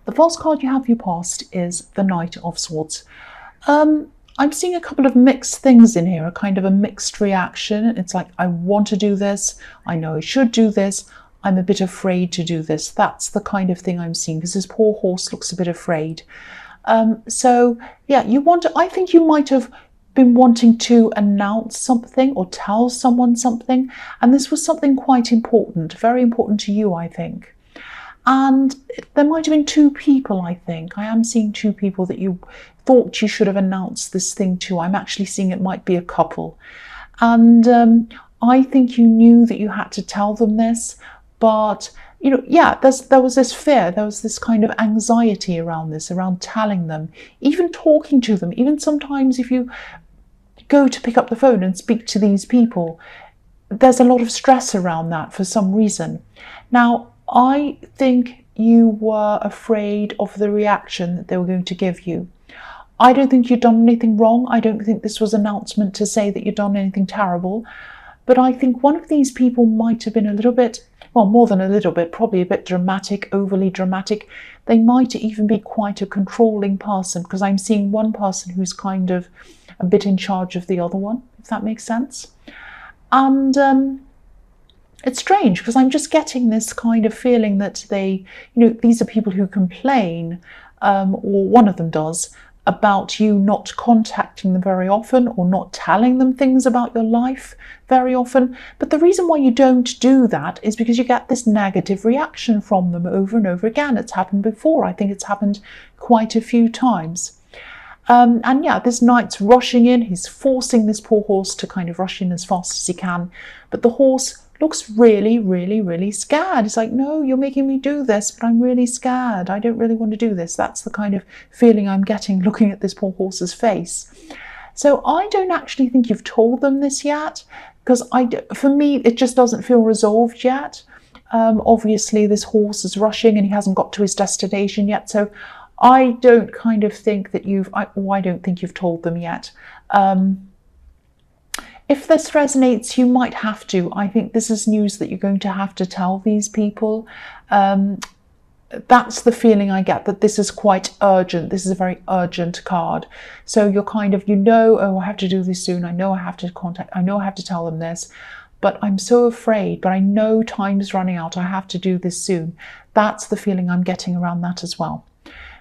The first card you have for your past is the Knight of Swords. I'm seeing a couple of mixed things in here, a kind of a mixed reaction. It's like, I want to do this. I know I should do this. I'm a bit afraid to do this. That's the kind of thing I'm seeing, because this poor horse looks a bit afraid. So yeah, I think you might have been wanting to announce something or tell someone something. And this was something quite important, very important to you, I think. And there might have been two people, I think. I am seeing two people that you thought you should have announced this thing to. I'm actually seeing it might be a couple. And I think you knew that you had to tell them this. But, yeah, there was this fear. There was this kind of anxiety around this, around telling them, even talking to them. Even sometimes if you go to pick up the phone and speak to these people, there's a lot of stress around that for some reason. Now, I think you were afraid of the reaction that they were going to give you. I don't think you'd done anything wrong. I don't think this was an announcement to say that you'd done anything terrible. But I think one of these people might have been a little bit, well, more than a little bit, probably a bit dramatic, overly dramatic. They might even be quite a controlling person, because I'm seeing one person who's kind of a bit in charge of the other one, if that makes sense. And it's strange, because I'm just getting this kind of feeling that these are people who complain, or one of them does, about you not contacting them very often or not telling them things about your life very often. But the reason why you don't do that is because you get this negative reaction from them over and over again. It's happened before. I think it's happened quite a few times. And yeah, this knight's rushing in. He's forcing this poor horse to kind of rush in as fast as he can. But the horse looks really, really, really scared. It's like, no, you're making me do this, but I'm really scared. I don't really want to do this. That's the kind of feeling I'm getting looking at this poor horse's face. So I don't actually think you've told them this yet, because for me, it just doesn't feel resolved yet. Obviously, this horse is rushing and he hasn't got to his destination yet. So I don't kind of think that I don't think you've told them yet. If this resonates, you might have to. I think this is news that you're going to have to tell these people. That's the feeling I get, that this is quite urgent. This is a very urgent card. So you're kind of, oh, I have to do this soon. I know I have to I know I have to tell them this, but I'm so afraid, but I know time's running out. I have to do this soon. That's the feeling I'm getting around that as well.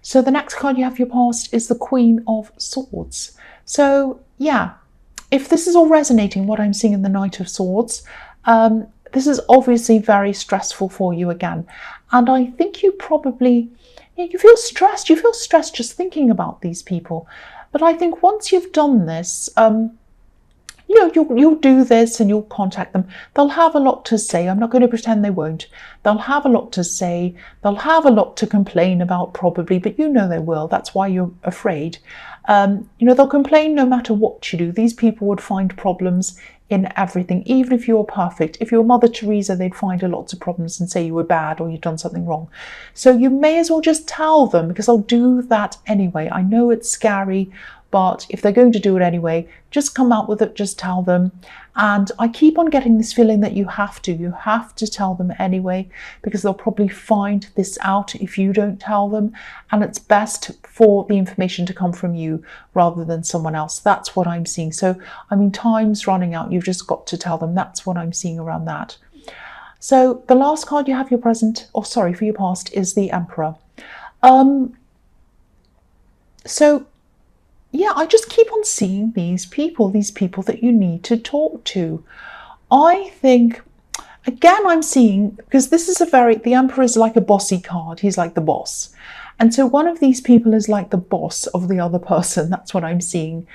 So the next card you have for your past is the Queen of Swords. So yeah, if this is all resonating, what I'm seeing in the Knight of Swords, this is obviously very stressful for you again. And I think you probably, you feel stressed. You feel stressed just thinking about these people. But I think once you've done this, you'll do this and you'll contact them. They'll have a lot to say. I'm not going to pretend they won't. They'll have a lot to say. They'll have a lot to complain about probably, but they will. That's why you're afraid. They'll complain no matter what you do. These people would find problems in everything, even if you're perfect. If you're Mother Teresa, they'd find lots of problems and say you were bad or you've done something wrong. So you may as well just tell them, because they'll do that anyway. I know it's scary, but if they're going to do it anyway, just come out with it, just tell them. And I keep on getting this feeling that you have to tell them anyway, because they'll probably find this out if you don't tell them. And it's best for the information to come from you rather than someone else. That's what I'm seeing. So, time's running out. You've just got to tell them. That's what I'm seeing around that. So the last card you have for your past is the Emperor. So yeah, I just keep on seeing these people that you need to talk to. I think, again, I'm seeing, because this is the Emperor is like a bossy card. He's like the boss. And so one of these people is like the boss of the other person. That's what I'm seeing.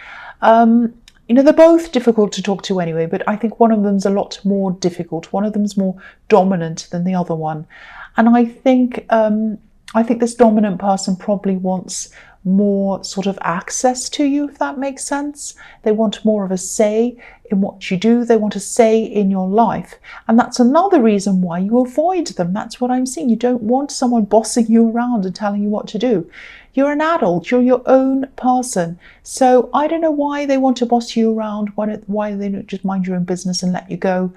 They're both difficult to talk to anyway, but I think one of them's a lot more difficult. One of them's more dominant than the other one. And I think this dominant person probably wants more sort of access to you, if that makes sense. They want more of a say in what you do. They want a say in your life. And that's another reason why you avoid them. That's what I'm seeing. You don't want someone bossing you around and telling you what to do. You're an adult. You're your own person. So I don't know why they want to boss you around, why they don't just mind your own business and let you go.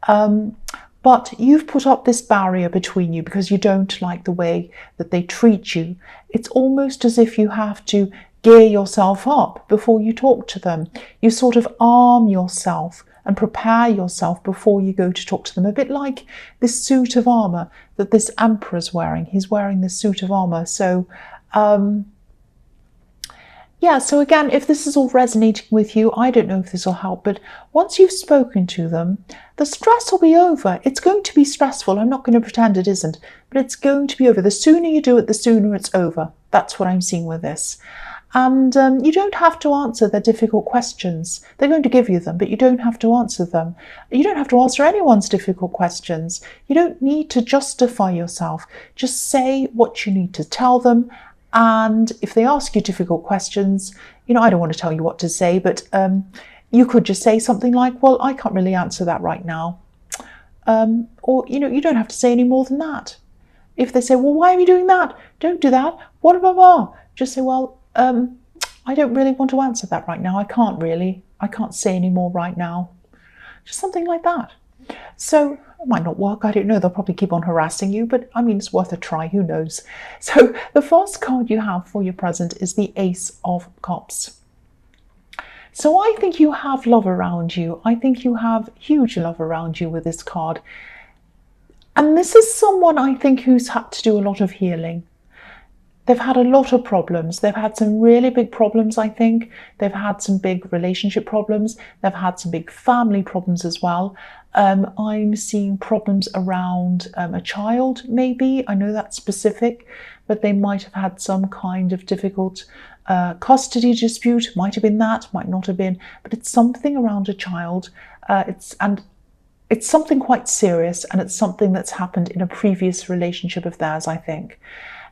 But but you've put up this barrier between you because you don't like the way that they treat you. It's almost as if you have to gear yourself up before you talk to them. You sort of arm yourself and prepare yourself before you go to talk to them. A bit like this suit of armor that this emperor's wearing. He's wearing this suit of armor. So, yeah, so again, if this is all resonating with you, I don't know if this will help, but once you've spoken to them, the stress will be over. It's going to be stressful. I'm not going to pretend it isn't, but it's going to be over. The sooner you do it, the sooner it's over. That's what I'm seeing with this. And you don't have to answer their difficult questions. They're going to give you them, but you don't have to answer them. You don't have to answer anyone's difficult questions. You don't need to justify yourself. Just say what you need to tell them. And if they ask you difficult questions, I don't want to tell you what to say, but you could just say something like, well, I can't really answer that right now. Or, you don't have to say any more than that. If they say, well, why are you doing that? Don't do that. What about? Just say, well, I don't really want to answer that right now. I can't say any more right now. Just something like that. So it might not work. I don't know. They'll probably keep on harassing you, but I mean, it's worth a try. Who knows? So the first card you have for your present is the Ace of Cups. So I think you have love around you. I think you have huge love around you with this card. And this is someone I think who's had to do a lot of healing. They've had a lot of problems. They've had some really big problems, I think. They've had some big relationship problems. They've had some big family problems as well. I'm seeing problems around a child, maybe. I know that's specific, but they might have had some kind of difficult custody dispute. Might have been that, might not have been, but it's something around a child. It's something quite serious, and it's something that's happened in a previous relationship of theirs, I think.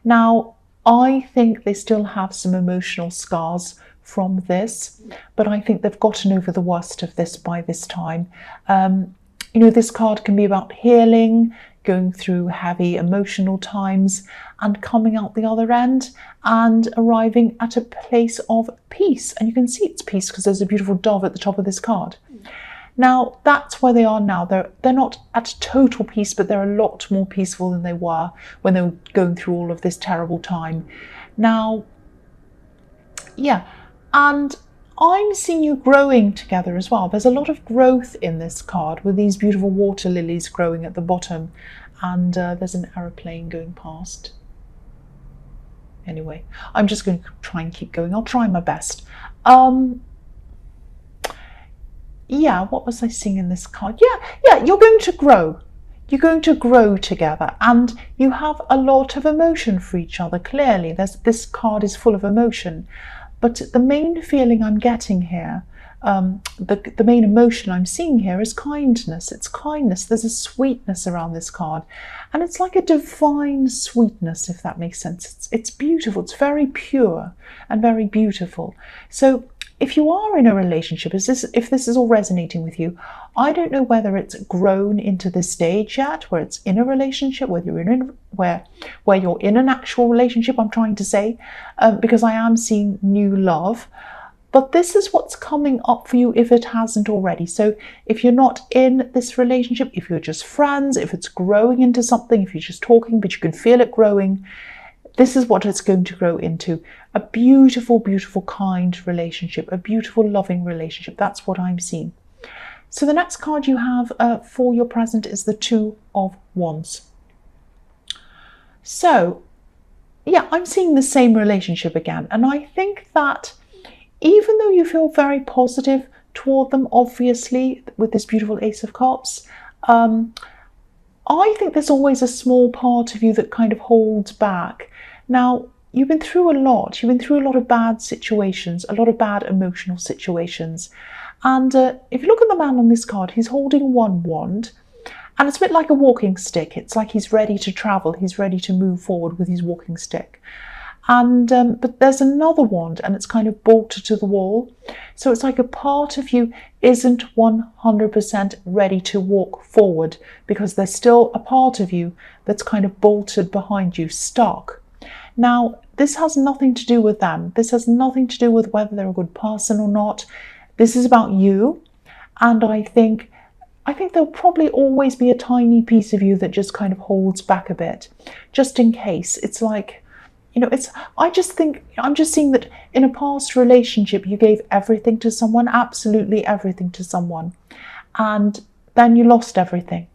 Now, I think they still have some emotional scars from this, but I think they've gotten over the worst of this by this time. This card can be about healing, going through heavy emotional times and coming out the other end and arriving at a place of peace. And you can see it's peace because there's a beautiful dove at the top of this card. Now, that's where they are now. They're not at total peace, but they're a lot more peaceful than they were when they were going through all of this terrible time. Now, yeah, and I'm seeing you growing together as well. There's a lot of growth in this card with these beautiful water lilies growing at the bottom, and there's an aeroplane going past. Anyway, I'm just going to try and keep going. I'll try my best. Yeah, what was I seeing in this card? Yeah, you're going to grow. You're going to grow together, and you have a lot of emotion for each other, clearly. This card is full of emotion. But the main feeling I'm getting here, the main emotion I'm seeing here is kindness. It's kindness. There's a sweetness around this card. And it's like a divine sweetness, if that makes sense. It's beautiful. It's very pure and very beautiful. So if you are in a relationship, if this is all resonating with you, I don't know whether it's grown into this stage yet, where it's in a relationship, where you're in an actual relationship, I'm trying to say, because I am seeing new love. But this is what's coming up for you if it hasn't already. So if you're not in this relationship, if you're just friends, if it's growing into something, if you're just talking, but you can feel it growing, this is what it's going to grow into. A beautiful, beautiful, kind relationship, a beautiful, loving relationship. That's what I'm seeing. So the next card you have for your present is the Two of Wands. So, yeah, I'm seeing the same relationship again. And I think that even though you feel very positive toward them, obviously, with this beautiful Ace of Cups, I think there's always a small part of you that kind of holds back. Now, you've been through a lot. You've been through a lot of bad situations, a lot of bad emotional situations. And if you look at the man on this card, he's holding one wand, and it's a bit like a walking stick. It's like he's ready to travel. He's ready to move forward with his walking stick. And but there's another wand, and it's kind of bolted to the wall. So it's like a part of you isn't 100% ready to walk forward, because there's still a part of you that's kind of bolted behind you, stuck. Now, this has nothing to do with them. This has nothing to do with whether they're a good person or not. This is about you. And I think I think there'll probably always be a tiny piece of you that just kind of holds back a bit, just in case. It's like, I'm just seeing that in a past relationship, you gave everything to someone, absolutely everything to someone, and then you lost everything.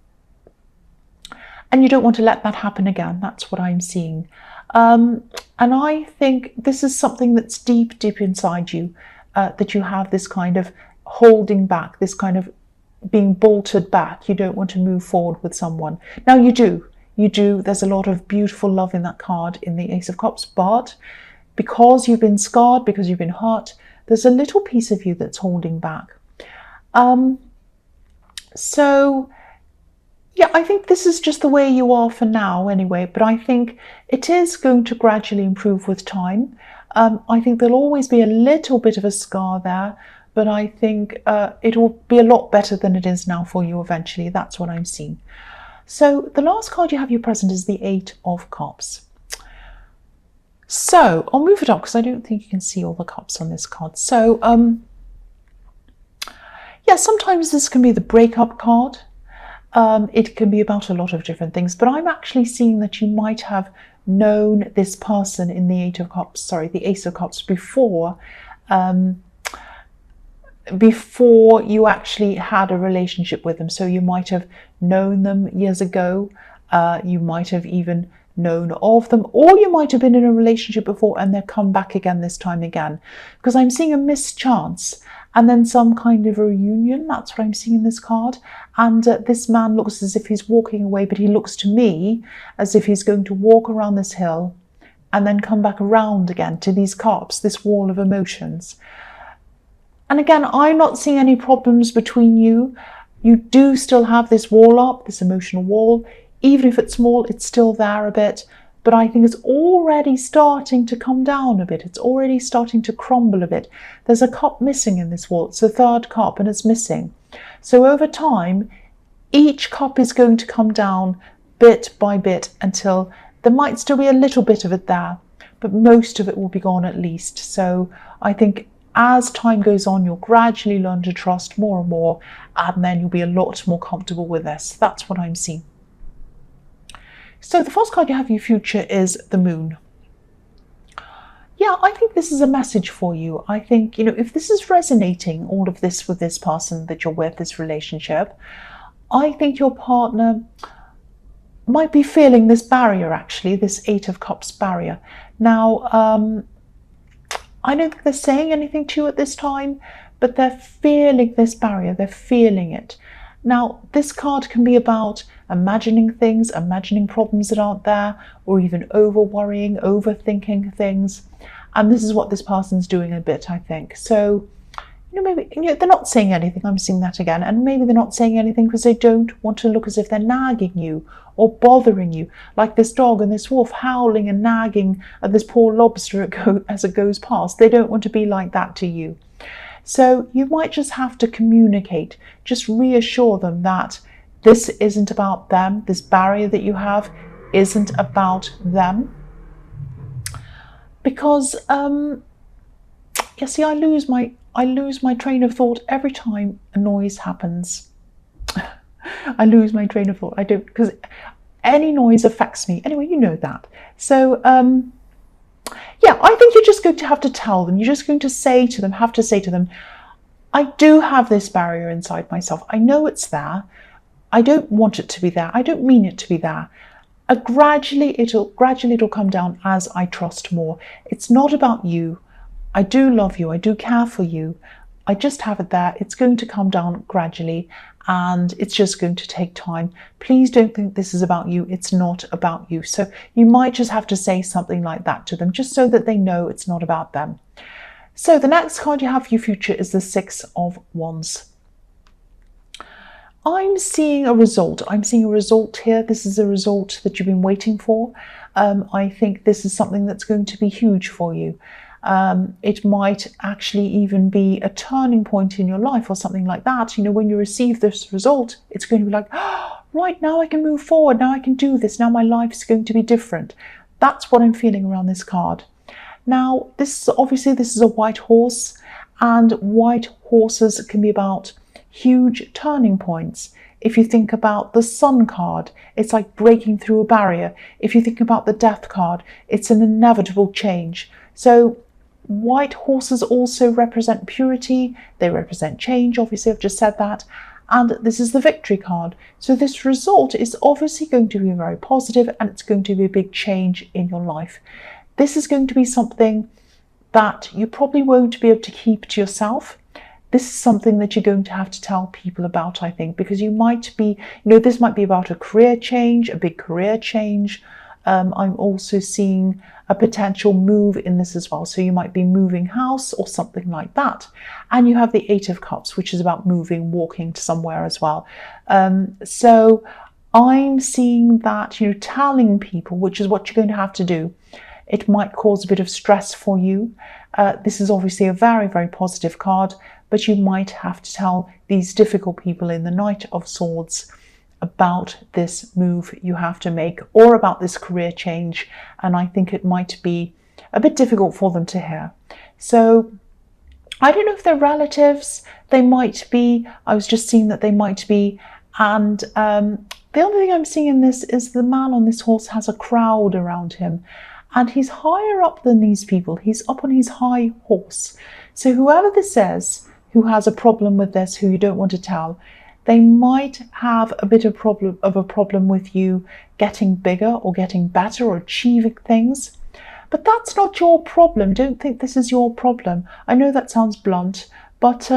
And you don't want to let that happen again. That's what I'm seeing. And I think this is something that's deep, deep inside you, that you have this kind of holding back, this kind of being bolted back. You don't want to move forward with someone. Now you do. There's a lot of beautiful love in that card, in the Ace of Cups, but because you've been scarred, because you've been hurt, there's a little piece of you that's holding back. So yeah, I think this is just the way you are for now anyway, but I think it is going to gradually improve with time. I think there'll always be a little bit of a scar there, but I think it will be a lot better than it is now for you eventually. That's what I'm seeing. So the last card you have you present is the Eight of Cups. So I'll move it up because I don't think you can see all the cups on this card. So yeah, sometimes this can be the breakup card. It can be about a lot of different things, but I'm actually seeing that you might have known this person in the the Ace of Cups before you actually had a relationship with them. So you might have known them years ago, you might have even known of them, or you might have been in a relationship before and they've come back again this time again, because I'm seeing a missed chance and then some kind of a reunion. That's what I'm seeing in this card. And this man looks as if he's walking away, but he looks to me as if he's going to walk around this hill and then come back around again to these cups, this wall of emotions. And again, I'm not seeing any problems between you. You do still have this wall up, this emotional wall. Even if it's small, it's still there a bit. But I think it's already starting to come down a bit. It's already starting to crumble a bit. There's a cup missing in this wall. It's the third cup and it's missing. So over time, each cup is going to come down bit by bit until there might still be a little bit of it there, but most of it will be gone at least. So I think as time goes on, you'll gradually learn to trust more and more, and then you'll be a lot more comfortable with this. That's what I'm seeing. So the first card you have in your future is the Moon. Yeah, I think this is a message for you. I think, if this is resonating, all of this with this person that you're with, this relationship, I think your partner might be feeling this barrier, actually, this Eight of Cups barrier. Now, I don't think they're saying anything to you at this time, but they're feeling this barrier. They're feeling it. Now, this card can be about imagining things, imagining problems that aren't there, or even over-worrying, overthinking things. And this is what this person's doing a bit, I think. So, maybe they're not saying anything. I'm seeing that again. And maybe they're not saying anything because they don't want to look as if they're nagging you or bothering you, like this dog and this wolf howling and nagging at this poor lobster as it goes past. They don't want to be like that to you. So you might just have to communicate, just reassure them that this isn't about them. This barrier that you have isn't about them. Because, you see, I lose my train of thought every time a noise happens. I lose my train of thought. I don't, because any noise affects me. Anyway, you know that. So, yeah, I think you're just going to have to tell them. You're just going to have to say to them, I do have this barrier inside myself. I know it's there. I don't want it to be there. I don't mean it to be there. Gradually it'll come down as I trust more. It's not about you. I do love you. I do care for you. I just have it there. It's going to come down gradually, and it's just going to take time. Please don't think this is about you. It's not about you. So you might just have to say something like that to them, just so that they know it's not about them. So the next card you have for your future is the Six of Wands. I'm seeing a result. I'm seeing a result here. This is a result that you've been waiting for. I think this is something that's going to be huge for you. It might actually even be a turning point in your life or something like that. When you receive this result, it's going to be like, oh, right, now I can move forward. Now I can do this. Now my life is going to be different. That's what I'm feeling around this card. Now, this is a white horse, and white horses can be about huge turning points. If you think about the Sun card, it's like breaking through a barrier. If you think about the Death card, it's an inevitable change. So white horses also represent purity. They represent change. Obviously, I've just said that. And this is the Victory card. So this result is obviously going to be very positive, and it's going to be a big change in your life. This is going to be something that you probably won't be able to keep to yourself. This is something that you're going to have to tell people about, I think, because you might be, this might be about a career change, a big career change. I'm also seeing a potential move in this as well. So you might be moving house or something like that. And you have the Eight of Cups, which is about moving, walking to somewhere as well. So I'm seeing that, telling people, which is what you're going to have to do. It might cause a bit of stress for you. This is obviously a very, very positive card, but you might have to tell these difficult people in the Knight of Swords about this move you have to make, or about this career change. And I think it might be a bit difficult for them to hear. So I don't know if they're relatives. They might be. I was just seeing that they might be. And the other thing I'm seeing in this is the man on this horse has a crowd around him. And he's higher up than these people. He's up on his high horse. So whoever this is, who has a problem with this, who you don't want to tell, they might have a bit of a problem with you getting bigger or getting better or achieving things. But that's not your problem. Don't think this is your problem. I know that sounds blunt, but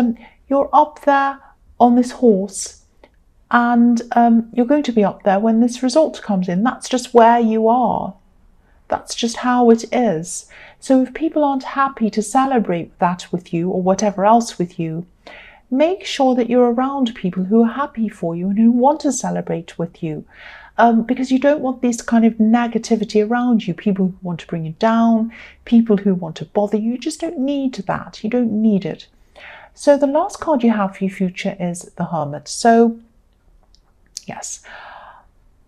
you're up there on this horse, and you're going to be up there when this result comes in. That's just where you are. That's just how it is. So if people aren't happy to celebrate that with you or whatever else with you, make sure that you're around people who are happy for you and who want to celebrate with you, because you don't want this kind of negativity around you, people who want to bring you down, people who want to bother you. You just don't need that. You don't need it. So the last card you have for your future is the Hermit. So yes,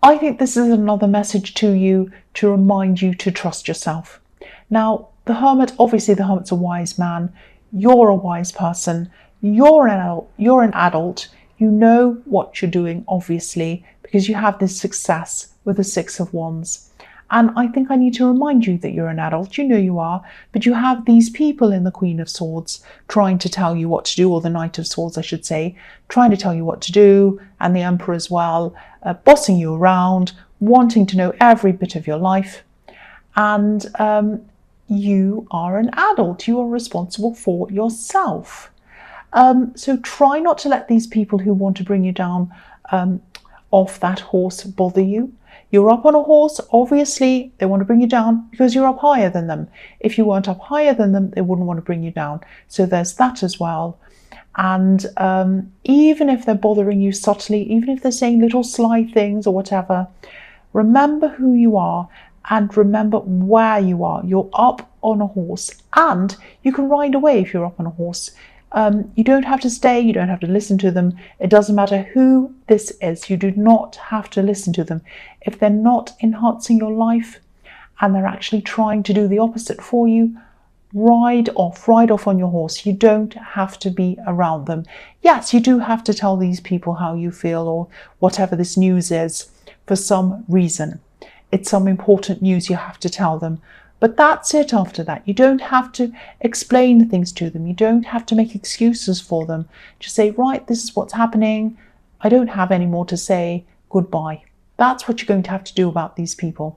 I think this is another message to you to remind you to trust yourself. Now, the Hermit, obviously the Hermit's a wise man. You're a wise person. You're an adult. You know what you're doing, obviously, because you have this success with the Six of Wands. And I think I need to remind you that you're an adult. You know you are, but you have these people in the Queen of Swords trying to tell you what to do, or the Knight of Swords, I should say, trying to tell you what to do, and the Emperor as well, bossing you around, wanting to know every bit of your life. And you are an adult. You are responsible for yourself. So try not to let these people who want to bring you down off that horse bother you. You're up on a horse, obviously they want to bring you down because you're up higher than them. If you weren't up higher than them, they wouldn't want to bring you down. So there's that as well. And even if they're bothering you subtly, even if they're saying little sly things or whatever, remember who you are and remember where you are. You're up on a horse, and you can ride away if you're up on a horse. You don't have to stay, you don't have to listen to them. It doesn't matter who this is. You do not have to listen to them. If they're not enhancing your life and they're actually trying to do the opposite for you, ride off on your horse. You don't have to be around them. Yes, you do have to tell these people how you feel or whatever this news is for some reason. It's some important news you have to tell them. But that's it after that. You don't have to explain things to them. You don't have to make excuses for them. Just say, right, this is what's happening. I don't have any more to say. Goodbye. That's what you're going to have to do about these people.